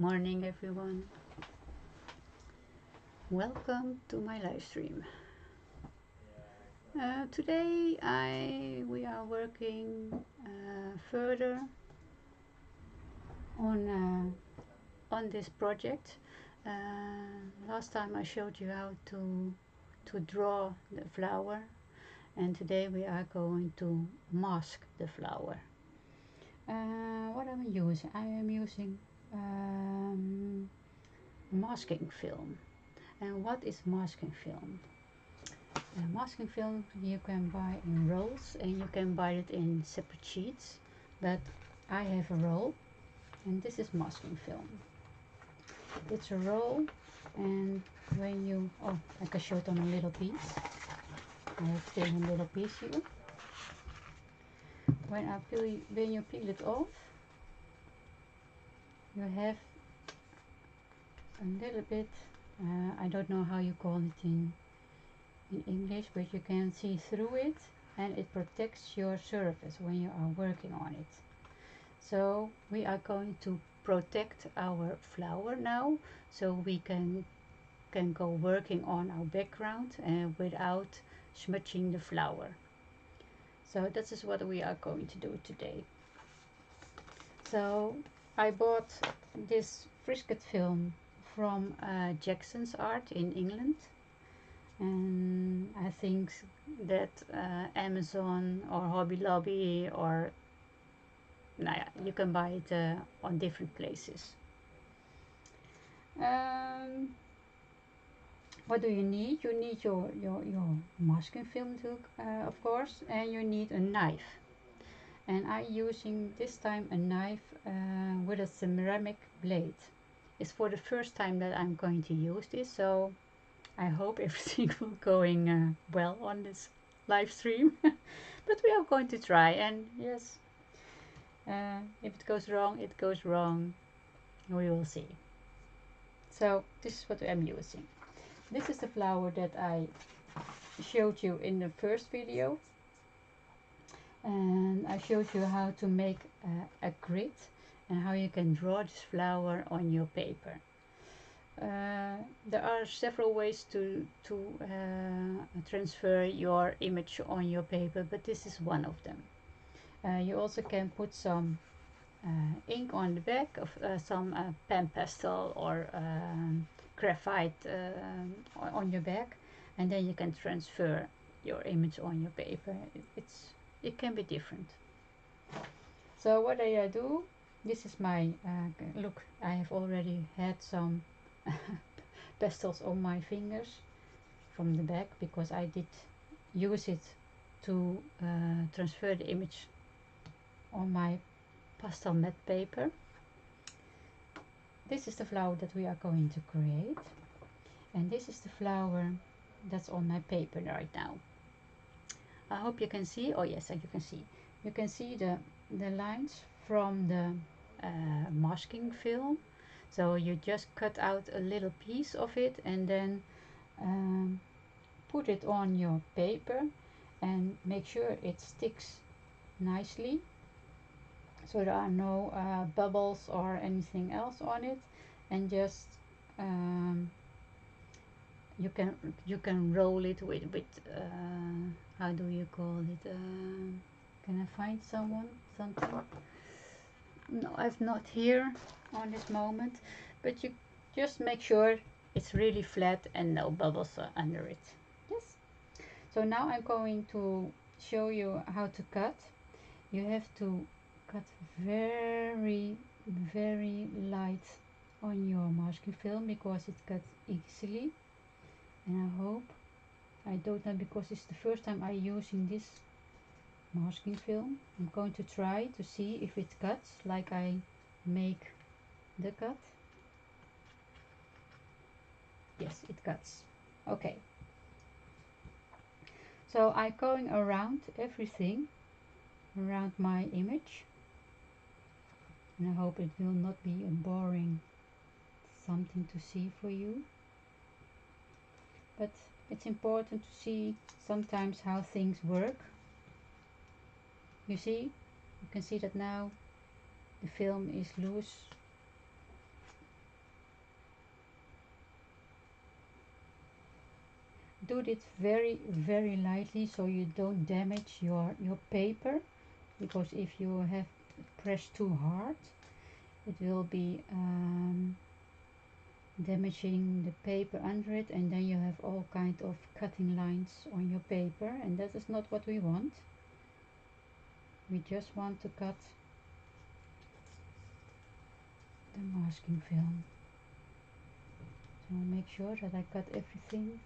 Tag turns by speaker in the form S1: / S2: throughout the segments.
S1: Morning everyone. Welcome to my live stream. Today we are working further on this project. Last time I showed you how to draw the flower, and today we are going to mask the flower. What am I using? I am using masking film. And what is masking film? Masking film you can buy in rolls, and you can buy it in separate sheets, but I have a roll, and this is masking film. It's a roll, and when you I can show it on a little piece. I have still a little piece here. When you peel it off, you have a little bit, I don't know how you call it in English, but you can see through it, and it protects your surface when you are working on it. So we are going to protect our flower now, so we can go working on our background and without smudging the flower. So this is what we are going to do today. So I bought this Frisket film from Jackson's Art in England, and I think that Amazon or Hobby Lobby or you can buy it on different places. What do you need? You need your masking film too, of course, and you need a knife. And I'm using this time a knife with a ceramic blade. It's for the first time that I'm going to use this, so I hope everything will going well on this live stream. But we are going to try, and yes, if it goes wrong, it goes wrong. We will see. So this is what I'm using. This is the flower that I showed you in the first video, and I showed you how to make a grid and how you can draw this flower on your paper. There are several ways to transfer your image on your paper, but this is one of them. You also can put some ink on the back of some pen pastel or graphite on your back, and then you can transfer your image on your paper. It can be different. So what I do, this is my look. I have already had some pastels on my fingers from the back because I did use it to transfer the image on my pastel matte paper. This is the flower that we are going to create, and this is the flower that's on my paper right now. I hope you can see. Oh yes, you can see. You can see the lines from the masking film. So you just cut out a little piece of it and then put it on your paper and make sure it sticks nicely, so there are no bubbles or anything else on it, and just you can roll it with how do you call it, can I find something? No, I've not here on this moment, but you just make sure it's really flat and no bubbles are under it. Yes. So now I'm going to show you how to cut. You have to cut very light on your masking film because it cuts easily, and I hope, I don't know, because it's the first time I'm using this masking film. I'm going to try to see if it cuts like I make the cut. Yes, it cuts. Okay, so I'm going around everything around my image, and I hope it will not be a boring something to see for you, but it's important to see sometimes how things work. You see, you can see that now the film is loose, do it very lightly so you don't damage your paper, because if you have pressed too hard it will be damaging the paper under it, and then you have all kind of cutting lines on your paper, and that is not what we want. We just want to cut the masking film. So I'll make sure that I cut everything.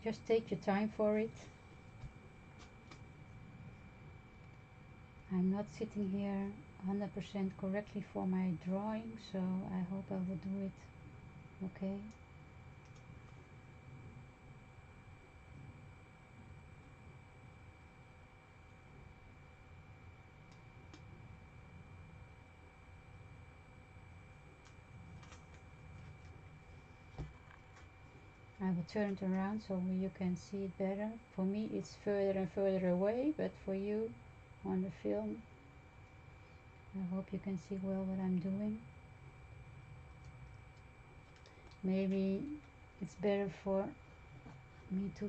S1: Just take your time for it. I'm not sitting here 100% correctly for my drawing, so I hope I will do it okay. I will turn it around so you can see it better. For me it's further and further away, but for you on the film, I hope you can see well what I'm doing. Maybe it's better for me to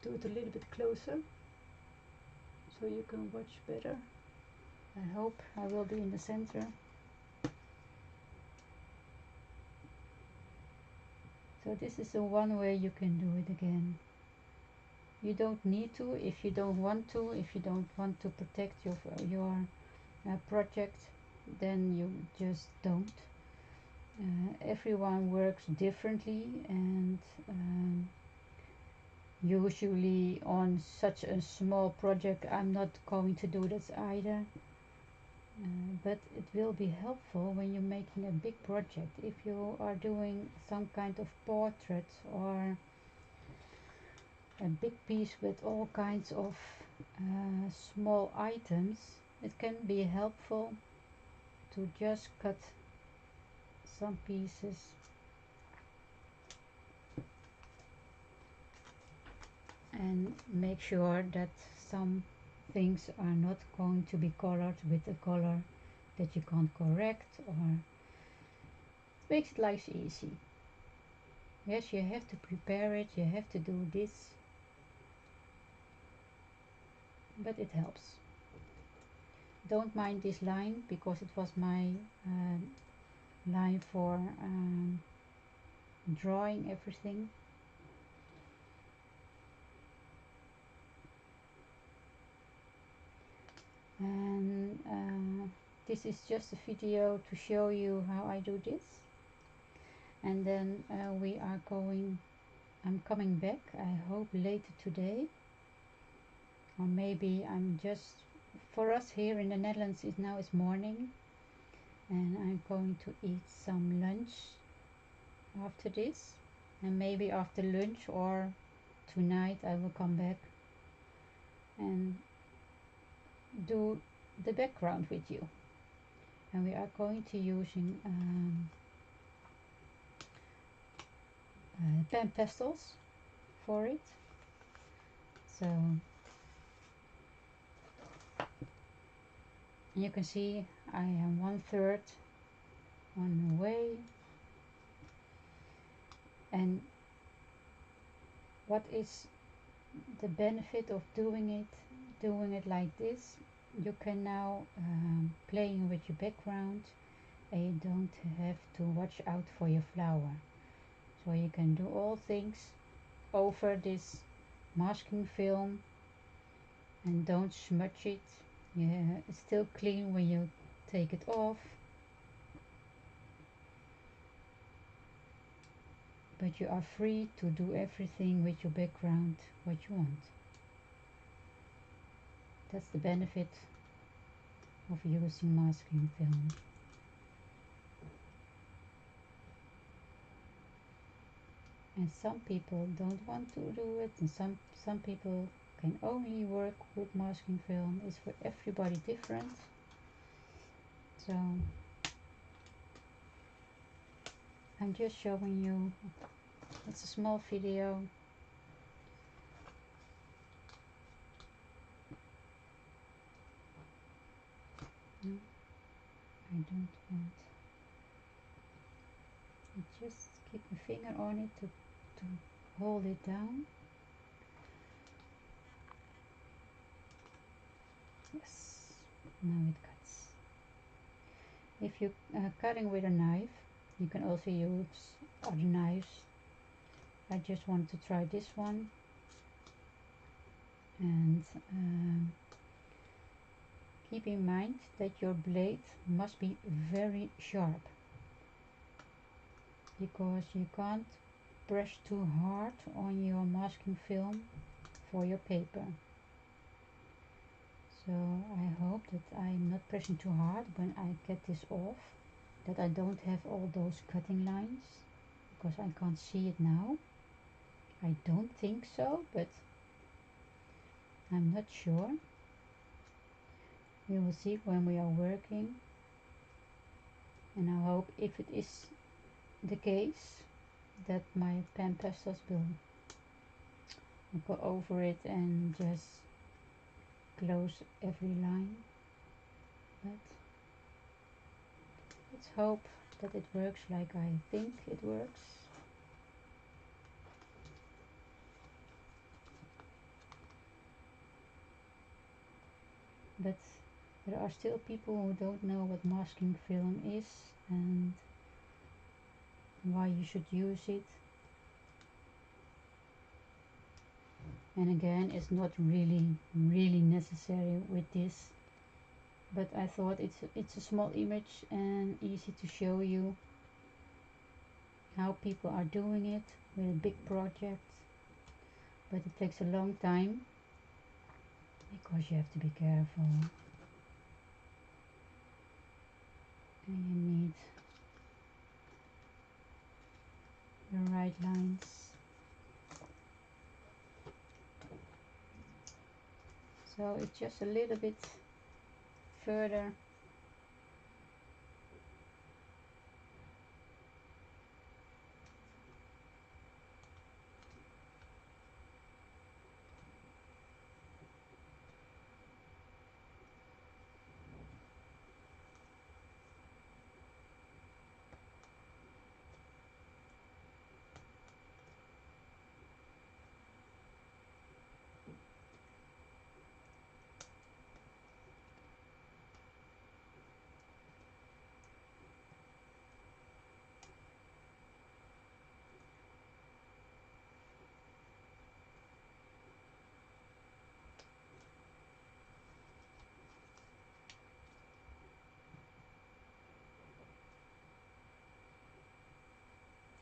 S1: do it a little bit closer so you can watch better. I hope I will be in the center. So this is the one way you can do it again. You don't need to if you don't want to. If you don't want to protect your project, then you just don't. Everyone works differently, and usually on such a small project I'm not going to do this either. But it will be helpful when you're making a big project. If you are doing some kind of portrait or a big piece with all kinds of small items, it can be helpful to just cut some pieces and make sure that some things are not going to be colored with a color that you can't correct, or it makes life easy. Yes, you have to prepare it, you have to do this, but it helps. Don't mind this line because it was my line for drawing everything. And this is just a video to show you how I do this, and then I'm coming back, I hope later today, or maybe for us here in the Netherlands now is morning, and I'm going to eat some lunch after this, and maybe after lunch or tonight I will come back and do the background with you. And we are going to using pen pastels for it. So you can see I am 1/3 on the way. And what is the benefit of doing it like this? You can now playing with your background, and you don't have to watch out for your flower. So you can do all things over this masking film and don't smudge it. Yeah, it's still clean when you take it off, but you are free to do everything with your background what you want. That's the benefit of using masking film. And some people don't want to do it, and some people can only work with masking film. It's for everybody different. So I'm just showing you, it's a small video. I don't want. I just keep my finger on it to hold it down. Yes, now it cuts. If you're cutting with a knife, you can also use other knives. I just want to try this one, and keep in mind that your blade must be very sharp, because you can't brush too hard on your masking film for your paper. So I hope that I'm not pressing too hard when I get this off, that I don't have all those cutting lines, because I can't see it now. I don't think so, but I'm not sure. We will see when we are working, and I hope if it is the case that my pen pastels will go over it and just close every line. But let's hope that it works like I think it works. But there are still people who don't know what masking film is and why you should use it. And again, it's not really necessary with this, but I thought it's a small image and easy to show you how people are doing it with a big project. But it takes a long time because you have to be careful, and you need the right lines. So it's just a little bit further.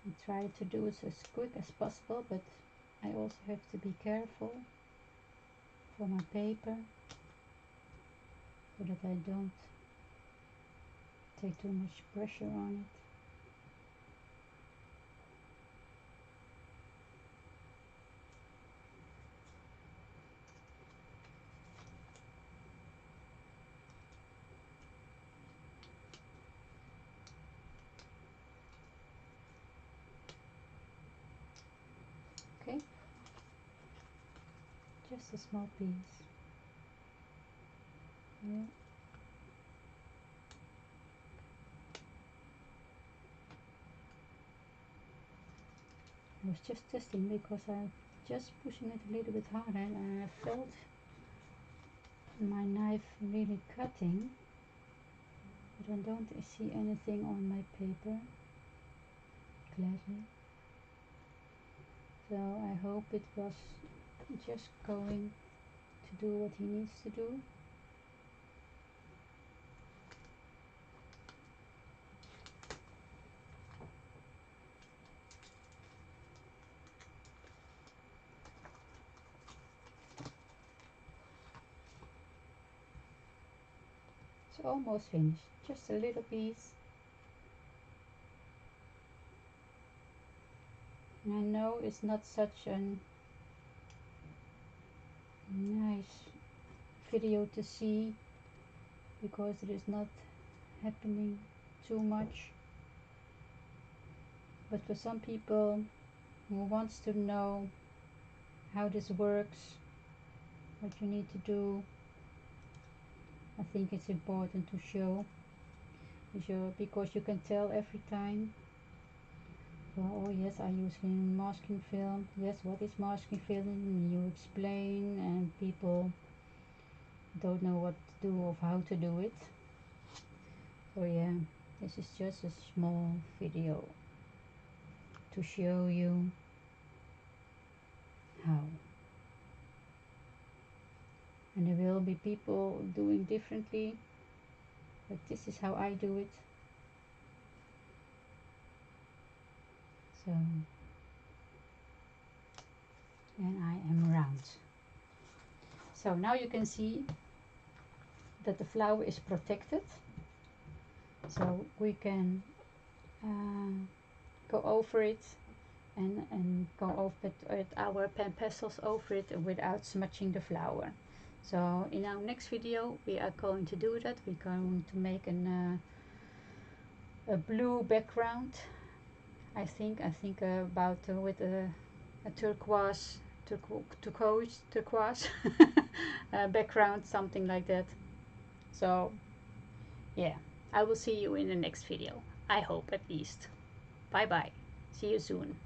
S1: I try to do it as quick as possible, but I also have to be careful for my paper so that I don't take too much pressure on it. Okay, just a small piece. Yeah. I was just testing because I just pushing it a little bit harder and I felt my knife really cutting, but I don't see anything on my paper, gladly. So I hope it was just going to do what he needs to do. It's almost finished, just a little piece. And I know it's not such a nice video to see because it is not happening too much, but for some people who wants to know how this works, what you need to do, I think it's important to show. because you can tell every time. Oh yes, I use masking film. Yes, what is masking film? And you explain, and people don't know what to do or how to do it. So yeah, this is just a small video to show you how. And there will be people doing differently, but this is how I do it. So, and I am round. So now you can see that the flower is protected. So we can go over it and go over it, our pen pastels over it without smudging the flower. So in our next video we are going to do that. We're going to make a blue background. I think about with a turquoise background, something like that. So yeah, I will see you in the next video. I hope, at least. Bye bye. See you soon.